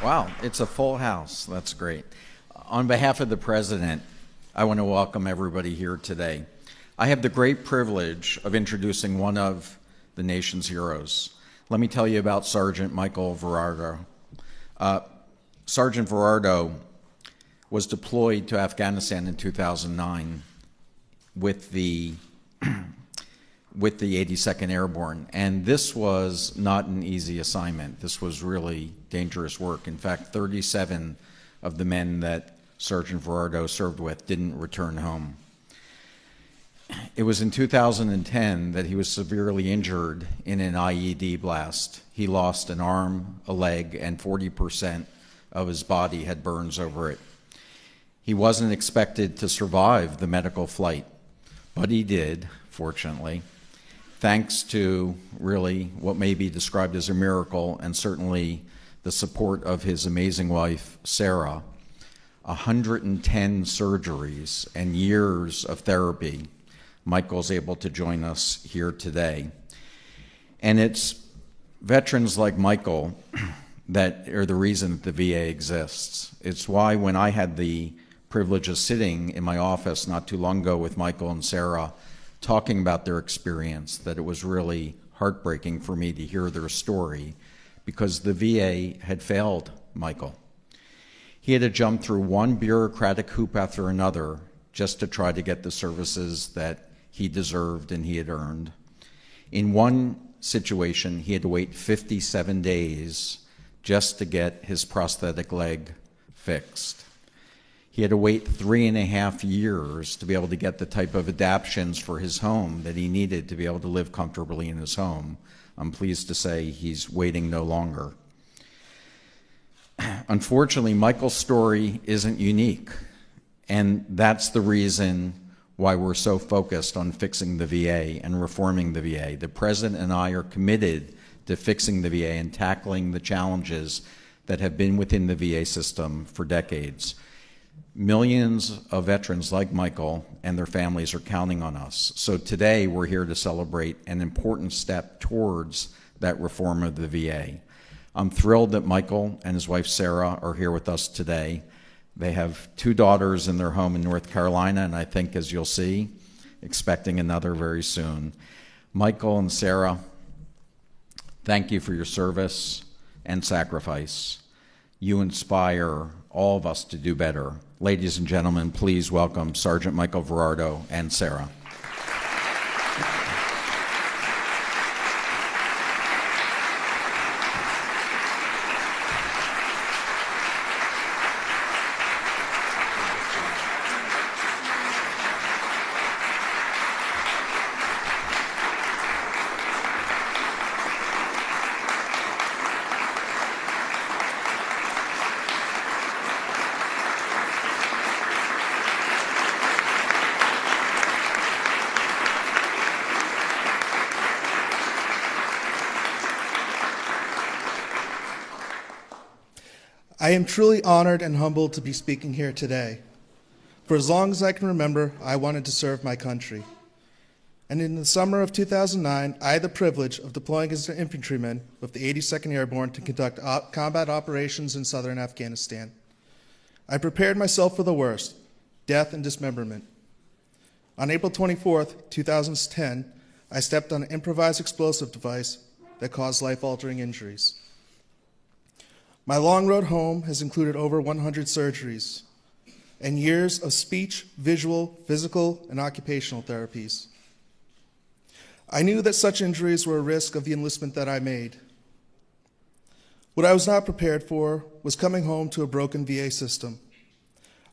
Wow, it's a full house. That's great. On behalf of the President, I want to welcome everybody here today. I have the great privilege of introducing one of the nation's heroes. Let me tell you about Sergeant Michael Verardo. Sergeant Verardo was deployed to Afghanistan in 2009 with the 82nd Airborne, and this was not an easy assignment. This was really dangerous work. In fact, 37 of the men that Sergeant Verardo served with didn't return home. It was in 2010 that he was severely injured in an IED blast. He lost an arm, a leg, and 40% of his body had burns over it. He wasn't expected to survive the medical flight, but he did, fortunately, thanks to really what may be described as a miracle, and certainly the support of his amazing wife, Sarah. 110 surgeries and years of therapy. Michael's able to join us here today. And it's veterans like Michael that are the reason that the VA exists. It's why when I had the privilege of sitting in my office not too long ago with Michael and Sarah, talking about their experience, that it was really heartbreaking for me to hear their story, because the VA had failed Michael. He had to jump through one bureaucratic hoop after another just to try to get the services that he deserved and he had earned. In one situation, he had to wait 57 days just to get his prosthetic leg fixed. He had to wait 3.5 years to be able to get the type of adaptations for his home that he needed to be able to live comfortably in his home. I'm pleased to say he's waiting no longer. Unfortunately, Michael's story isn't unique, and that's the reason why we're so focused on fixing the VA and reforming the VA. The President and I are committed to fixing the VA and tackling the challenges that have been within the VA system for decades. Millions of veterans like Michael and their families are counting on us. So today we're here to celebrate an important step towards that reform of the VA. I'm thrilled that Michael and his wife Sarah are here with us today. They have 2 daughters in their home in North Carolina, and I think, as you'll see, expecting another very soon. Michael and Sarah, thank you for your service and sacrifice. You inspire all of us to do better. Ladies and gentlemen, please welcome Sergeant Michael Verardo and Sarah. I am truly honored and humbled to be speaking here today. For as long as I can remember, I wanted to serve my country. And in the summer of 2009, I had the privilege of deploying as an infantryman with the 82nd Airborne to conduct combat operations in southern Afghanistan. I prepared myself for the worst, death and dismemberment. On April 24th, 2010, I stepped on an improvised explosive device that caused life-altering injuries. My long road home has included over 100 surgeries and years of speech, visual, physical, and occupational therapies. I knew that such injuries were a risk of the enlistment that I made. What I was not prepared for was coming home to a broken VA system.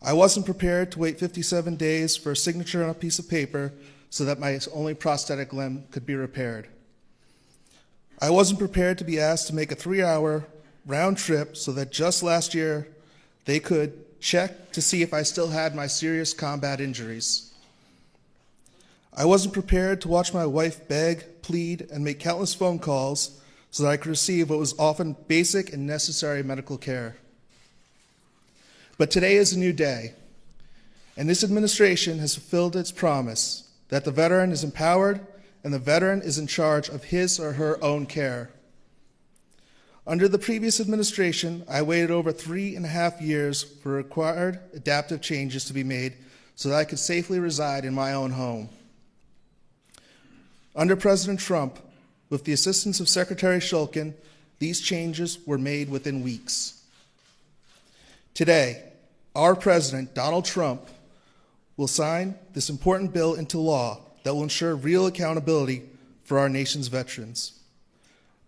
I wasn't prepared to wait 57 days for a signature on a piece of paper so that my only prosthetic limb could be repaired. I wasn't prepared to be asked to make a 3-hour round trip so that just last year they could check to see if I still had my serious combat injuries. I wasn't prepared to watch my wife beg, plead, and make countless phone calls so that I could receive what was often basic and necessary medical care. But today is a new day, and this administration has fulfilled its promise that the veteran is empowered and the veteran is in charge of his or her own care. Under the previous administration, I waited over 3.5 years for required adaptive changes to be made so that I could safely reside in my own home. Under President Trump, with the assistance of Secretary Shulkin, these changes were made within weeks. Today, our President, Donald Trump, will sign this important bill into law that will ensure real accountability for our nation's veterans.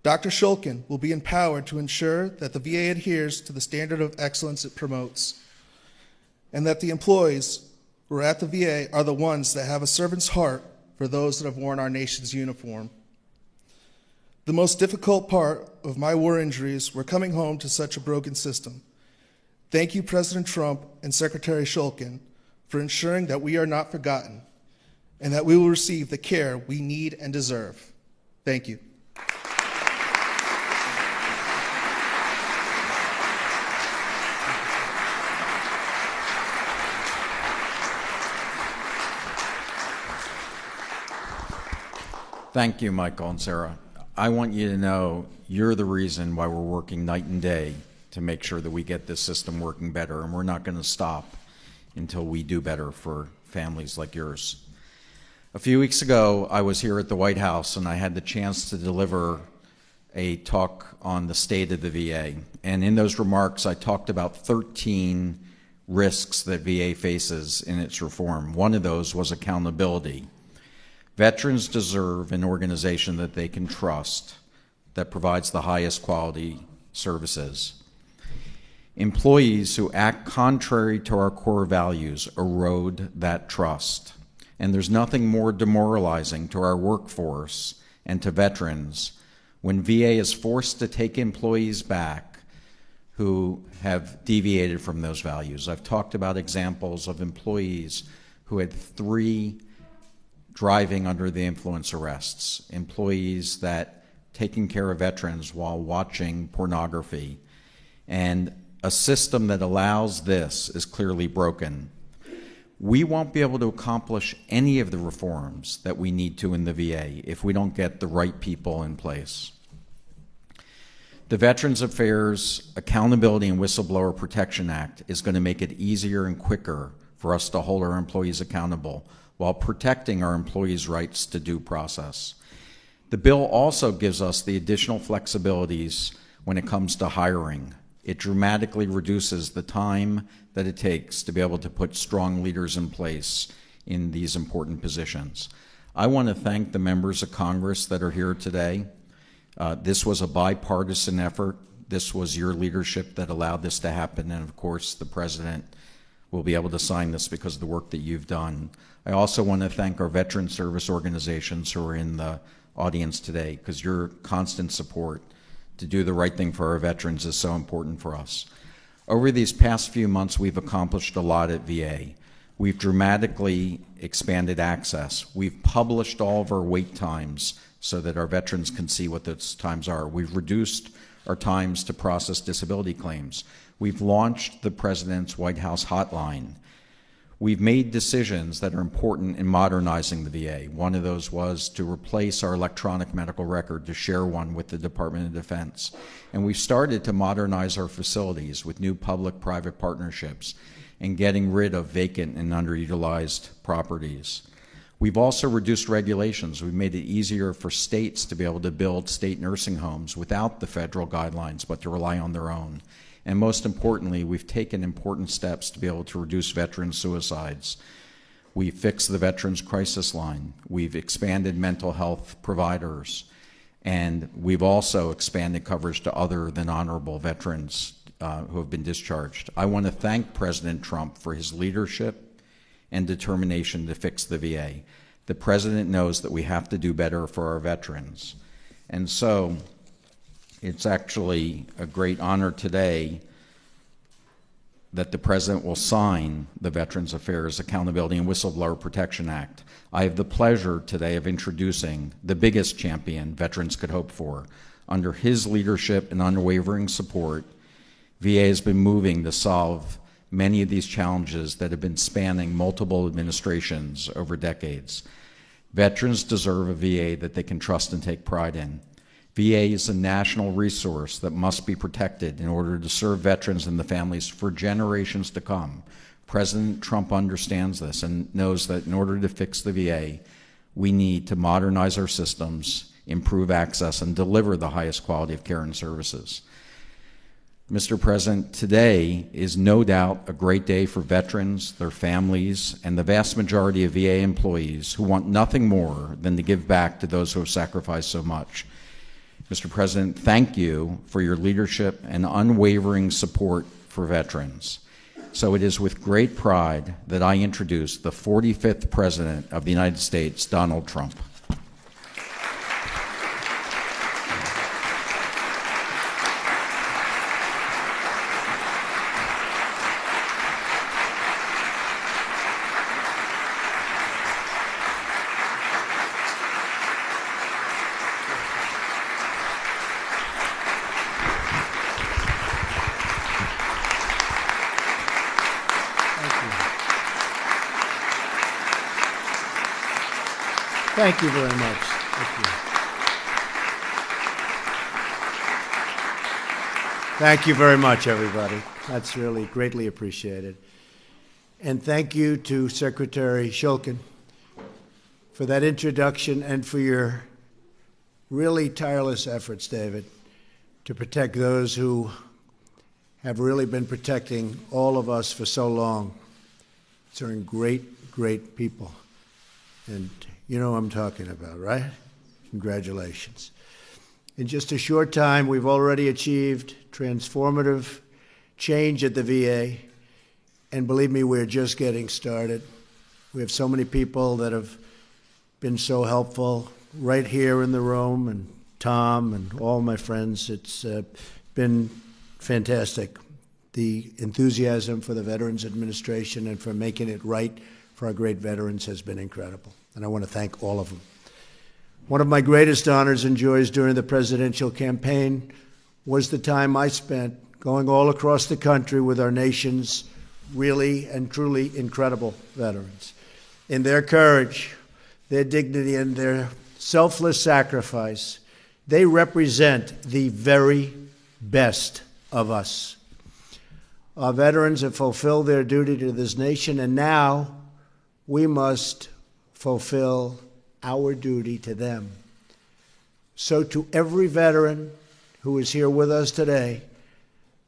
Dr. Shulkin will be empowered to ensure that the VA adheres to the standard of excellence it promotes, and that the employees who are at the VA are the ones that have a servant's heart for those that have worn our nation's uniform. The most difficult part of my war injuries were coming home to such a broken system. Thank you, President Trump and Secretary Shulkin, for ensuring that we are not forgotten and that we will receive the care we need and deserve. Thank you. Thank you, Michael and Sarah. I want you to know you're the reason why we're working night and day to make sure that we get this system working better, and we're not going to stop until we do better for families like yours. A few weeks ago, I was here at the White House, and I had the chance to deliver a talk on the state of the VA. And in those remarks, I talked about 13 risks that VA faces in its reform. One of those was accountability. Veterans deserve an organization that they can trust, that provides the highest quality services. Employees who act contrary to our core values erode that trust. And there's nothing more demoralizing to our workforce and to veterans when VA is forced to take employees back who have deviated from those values. I've talked about examples of employees who had 3 driving under the influence arrests, employees that taking care of veterans while watching pornography, and a system that allows this is clearly broken. We won't be able to accomplish any of the reforms that we need to in the VA if we don't get the right people in place. The Veterans Affairs Accountability and Whistleblower Protection Act is going to make it easier and quicker for us to hold our employees accountable while protecting our employees' rights to due process. The bill also gives us the additional flexibilities when it comes to hiring. It dramatically reduces the time that it takes to be able to put strong leaders in place in these important positions. I want to thank the members of Congress that are here today. This was a bipartisan effort. This was your leadership that allowed this to happen, and of course the President will be able to sign this because of the work that you've done. I also want to thank our veteran service organizations who are in the audience today, because your constant support to do the right thing for our veterans is so important for us. Over these past few months, we've accomplished a lot at VA. We've dramatically expanded access. We've published all of our wait times so that our veterans can see what those times are. We've reduced our times to process disability claims. We've launched the President's White House hotline. We've made decisions that are important in modernizing the VA. One of those was to replace our electronic medical record, to share one with the Department of Defense. And we've started to modernize our facilities with new public-private partnerships and getting rid of vacant and underutilized properties. We've also reduced regulations. We've made it easier for states to be able to build state nursing homes without the federal guidelines, but to rely on their own. And most importantly, we've taken important steps to be able to reduce veteran suicides. We've fixed the Veterans Crisis Line. We've expanded mental health providers. And we've also expanded coverage to other than honorable veterans who have been discharged. I want to thank President Trump for his leadership and determination to fix the VA. The President knows that we have to do better for our veterans. And so it's actually a great honor today that the President will sign the Veterans Affairs Accountability and Whistleblower Protection Act. I have the pleasure today of introducing the biggest champion veterans could hope for. Under his leadership and unwavering support, VA has been moving to solve many of these challenges that have been spanning multiple administrations over decades. Veterans deserve a VA that they can trust and take pride in. VA is a national resource that must be protected in order to serve veterans and the families for generations to come. President Trump understands this and knows that in order to fix the VA, we need to modernize our systems, improve access, and deliver the highest quality of care and services. Mr. President, today is no doubt a great day for veterans, their families, and the vast majority of VA employees who want nothing more than to give back to those who have sacrificed so much. Mr. President, thank you for your leadership and unwavering support for veterans. So it is with great pride that I introduce the 45th President of the United States, Donald Trump. Thank you very much. Thank you. Thank you very much, everybody. That's really greatly appreciated. And thank you to Secretary Shulkin for that introduction and for your really tireless efforts, David, to protect those who have really been protecting all of us for so long. These are great, great people. And you know what I'm talking about, right? Congratulations. In just a short time, we've already achieved transformative change at the VA. And believe me, we're just getting started. We have so many people that have been so helpful right here in the room, and Tom and all my friends. It's been fantastic. The enthusiasm for the Veterans Administration and for making it right for our great veterans has been incredible. And I want to thank all of them. One of my greatest honors and joys during the presidential campaign was the time I spent going all across the country with our nation's really and truly incredible veterans. In their courage, their dignity, and their selfless sacrifice, they represent the very best of us. Our veterans have fulfilled their duty to this nation, and now we must fulfill our duty to them. So to every veteran who is here with us today,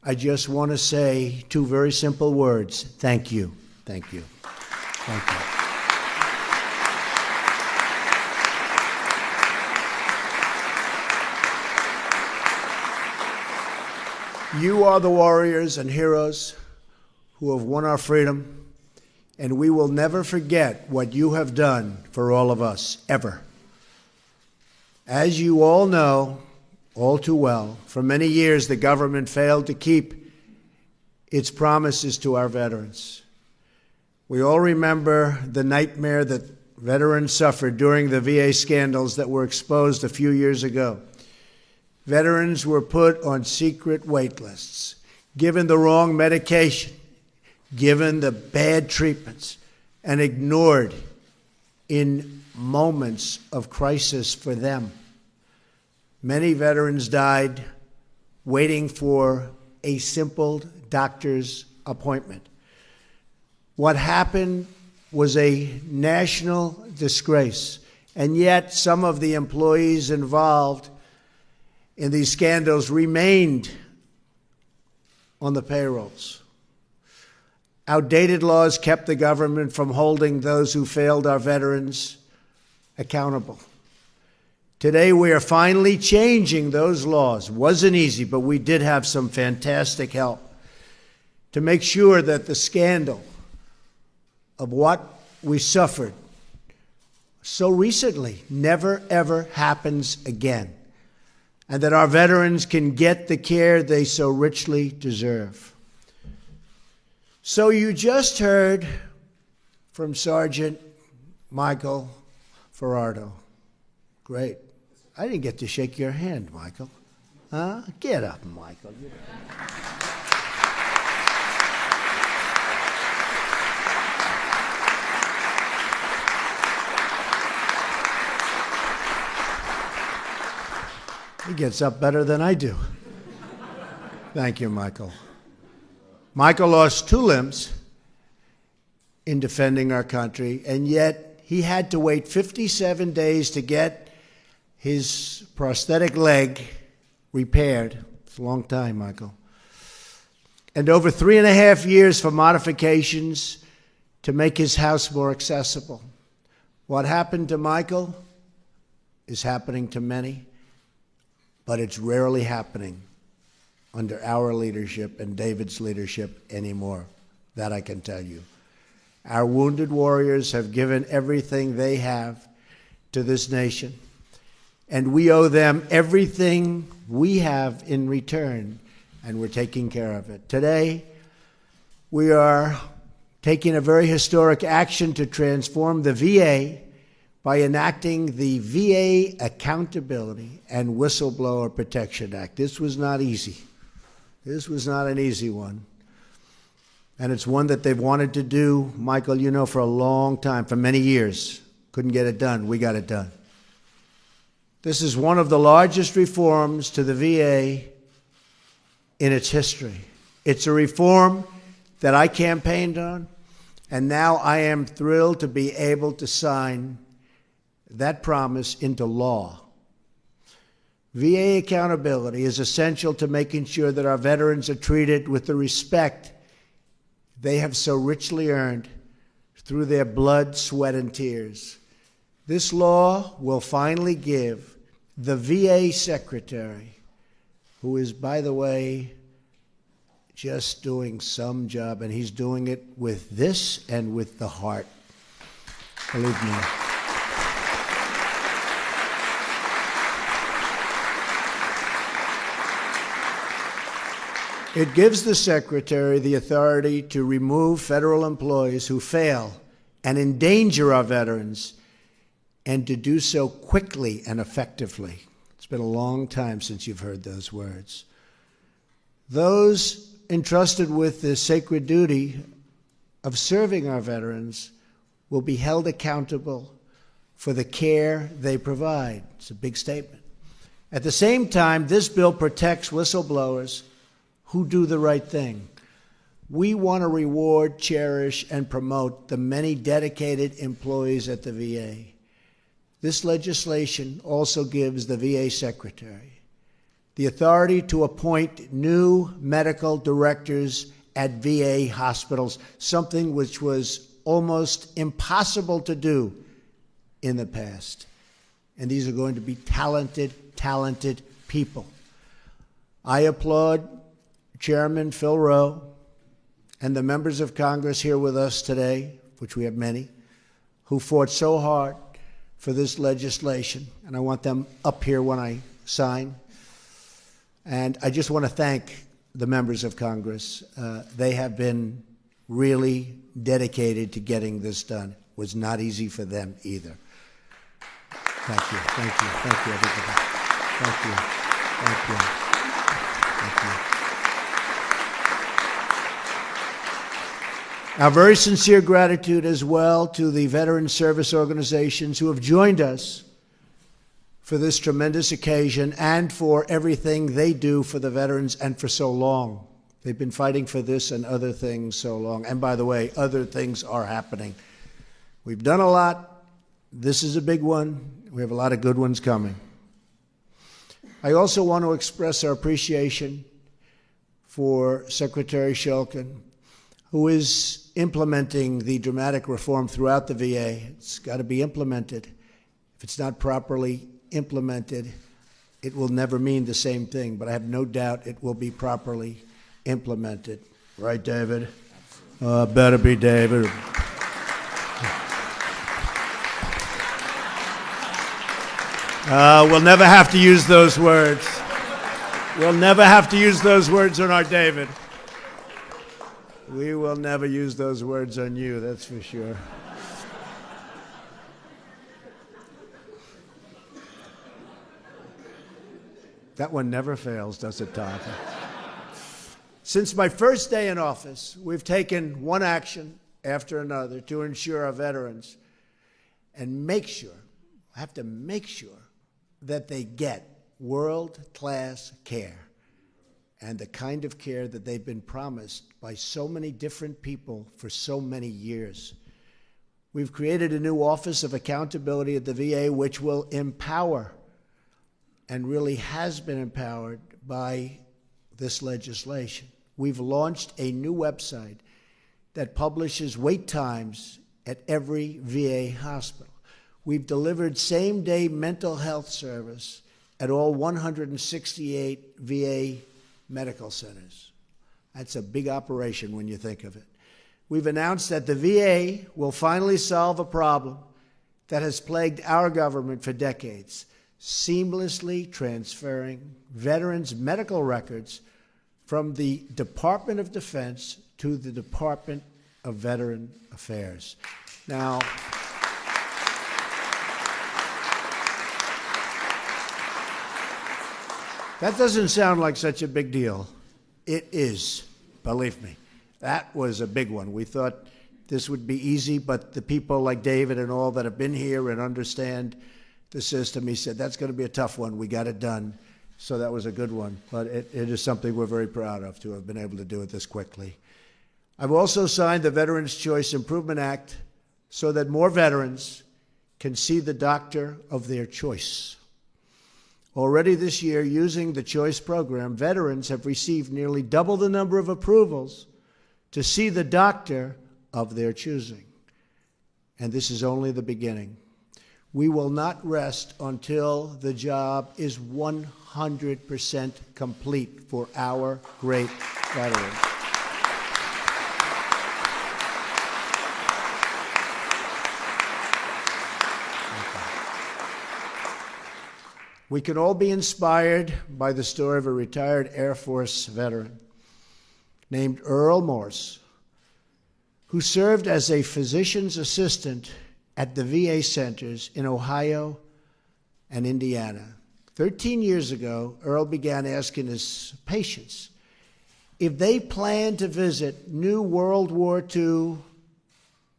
I just want to say two very simple words: thank you. Thank you. Thank you. You are the warriors and heroes who have won our freedom, and we will never forget what you have done for all of us, ever. As you all know, all too well, for many years the government failed to keep its promises to our veterans. We all remember the nightmare that veterans suffered during the VA scandals that were exposed a few years ago. Veterans were put on secret wait lists, given the wrong medication, given the bad treatments, and ignored in moments of crisis for them. Many veterans died waiting for a simple doctor's appointment. What happened was a national disgrace, and yet some of the employees involved in these scandals remained on the payrolls. Outdated laws kept the government from holding those who failed our veterans accountable. Today, we are finally changing those laws. Wasn't easy, but we did have some fantastic help to make sure that the scandal of what we suffered so recently never, ever happens again, and that our veterans can get the care they so richly deserve. So you just heard from Sergeant Michael Ferraro. Great. I didn't get to shake your hand, Michael. Huh? Get up, Michael. He gets up better than I do. Thank you, Michael. Michael lost 2 limbs in defending our country, and yet he had to wait 57 days to get his prosthetic leg repaired. It's a long time, Michael. And over 3.5 years for modifications to make his house more accessible. What happened to Michael is happening to many, but it's rarely happening under our leadership and David's leadership anymore. That I can tell you. Our wounded warriors have given everything they have to this nation, and we owe them everything we have in return, and we're taking care of it. Today, we are taking a very historic action to transform the VA by enacting the VA Accountability and Whistleblower Protection Act. This was not easy. This was not an easy one. And it's one that they've wanted to do, Michael, you know, for a long time, for many years. Couldn't get it done. We got it done. This is one of the largest reforms to the VA in its history. It's a reform that I campaigned on, and now I am thrilled to be able to sign that promise into law. VA accountability is essential to making sure that our veterans are treated with the respect they have so richly earned through their blood, sweat, and tears. This law will finally give the VA secretary, who is, by the way, just doing some job, and he's doing it with this and with the heart. Believe me. It gives the Secretary the authority to remove federal employees who fail and endanger our veterans, and to do so quickly and effectively. It's been a long time since you've heard those words. Those entrusted with the sacred duty of serving our veterans will be held accountable for the care they provide. It's a big statement. At the same time, this bill protects whistleblowers who do the right thing. We want to reward, cherish, and promote the many dedicated employees at the VA. This legislation also gives the VA Secretary the authority to appoint new medical directors at VA hospitals, something which was almost impossible to do in the past. And these are going to be talented people. I applaud Chairman Phil Rowe and the members of Congress here with us today, which we have many, who fought so hard for this legislation. And I want them up here when I sign. And I just want to thank the members of Congress. They have been really dedicated to getting this done. It was not easy for them either. Thank you, everybody. Thank you. Our very sincere gratitude as well to the veteran service organizations who have joined us for this tremendous occasion and for everything they do for the veterans and for so long. They've been fighting for this and other things so long. And by the way, other things are happening. We've done a lot. This is a big one. We have a lot of good ones coming. I also want to express our appreciation for Secretary Shulkin, who is implementing the dramatic reform throughout the VA. It's got to be implemented. If it's not properly implemented, it will never mean the same thing, but I have no doubt it will be properly implemented. Right, David? Better be David. We'll never have to use those words. We'll never have to use those words on our David. We will never use those words on you, that's for sure. That one never fails, does it, Todd? Since my first day in office, we've taken one action after another to ensure our veterans and have to make sure that they get world-class care, and the kind of care that they've been promised by so many different people for so many years. We've created a new Office of Accountability at the VA, which will empower, and really has been empowered by this legislation. We've launched a new website that publishes wait times at every VA hospital. We've delivered same-day mental health service at all 168 VA medical centers. That's a big operation when you think of it. We've announced that the VA will finally solve a problem that has plagued our government for decades, seamlessly transferring veterans' medical records from the Department of Defense to the Department of Veteran Affairs. Now, that doesn't sound like such a big deal. It is, believe me. That was a big one. We thought this would be easy, but the people like David and all that have been here and understand the system, he said, that's going to be a tough one. We got it done. So that was a good one. But it is something we're very proud of, to have been able to do it this quickly. I've also signed the Veterans Choice Improvement Act so that more veterans can see the doctor of their choice. Already this year, using the Choice program, veterans have received nearly double the number of approvals to see the doctor of their choosing. And this is only the beginning. We will not rest until the job is 100% complete for our great veterans. We can all be inspired by the story of a retired Air Force veteran named Earl Morse, who served as a physician's assistant at the VA centers in Ohio and Indiana. 13 years ago, Earl began asking his patients if they planned to visit new World War II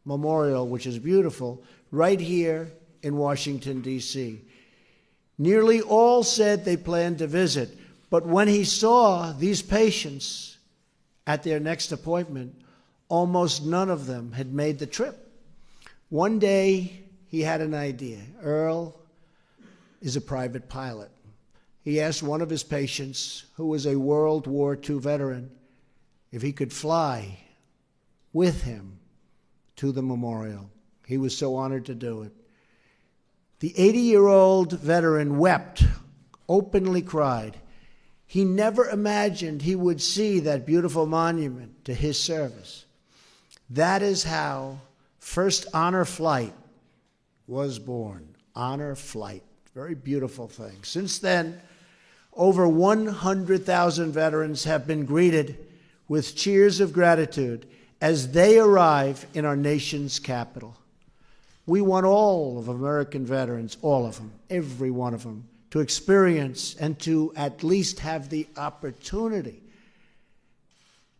memorial, which is beautiful, right here in Washington, D.C. Nearly all said they planned to visit, but when he saw these patients at their next appointment, almost none of them had made the trip. One day, he had an idea. Earl is a private pilot. He asked one of his patients, who was a World War II veteran, if he could fly with him to the memorial. He was so honored to do it. The 80-year-old veteran wept, openly cried. He never imagined he would see that beautiful monument to his service. That is how First Honor Flight was born. Honor Flight. Very beautiful thing. Since then, over 100,000 veterans have been greeted with cheers of gratitude as they arrive in our nation's capital. We want all of American veterans, all of them, every one of them, to experience and to at least have the opportunity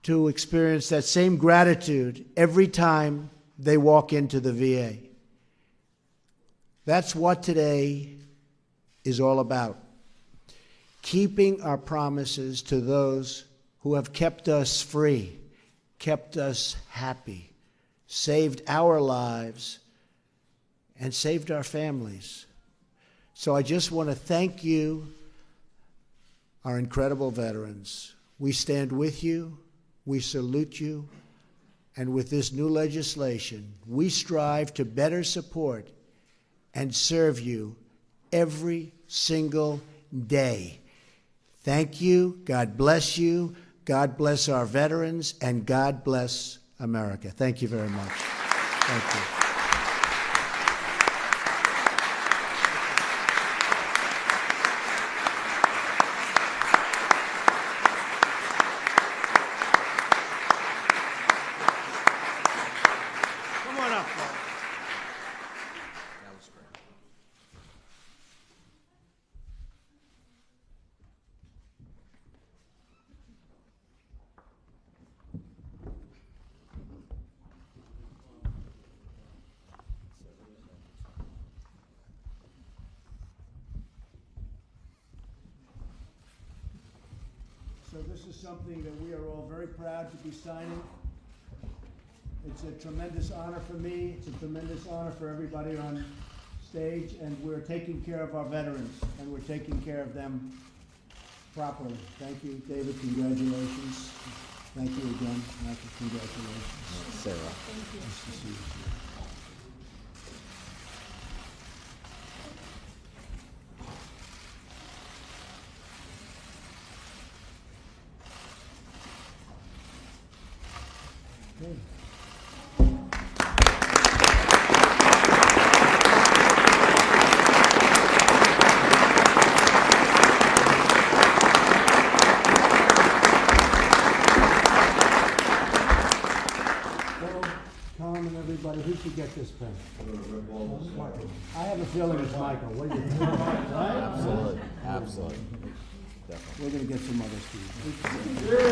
to experience that same gratitude every time they walk into the VA. That's what today is all about. Keeping our promises to those who have kept us free, kept us happy, saved our lives, and saved our families. So I just want to thank you, our incredible veterans. We stand with you, we salute you, and with this new legislation, we strive to better support and serve you every single day. Thank you, God bless you, God bless our veterans, and God bless America. Thank you very much. Thank you. this is something that we are all very proud to be signing. It's a tremendous honor for me. It's a tremendous honor for everybody on stage, and we're taking care of our veterans, and we're taking care of them properly. Thank you, David. Congratulations. Thank you again, Michael. Congratulations. Sarah. Nice to see you. Okay. Well, Tom and everybody, who should get this pen? I have a feeling it's Michael. What do you think? Right? Absolutely. Absolutely. We're gonna get some others to you.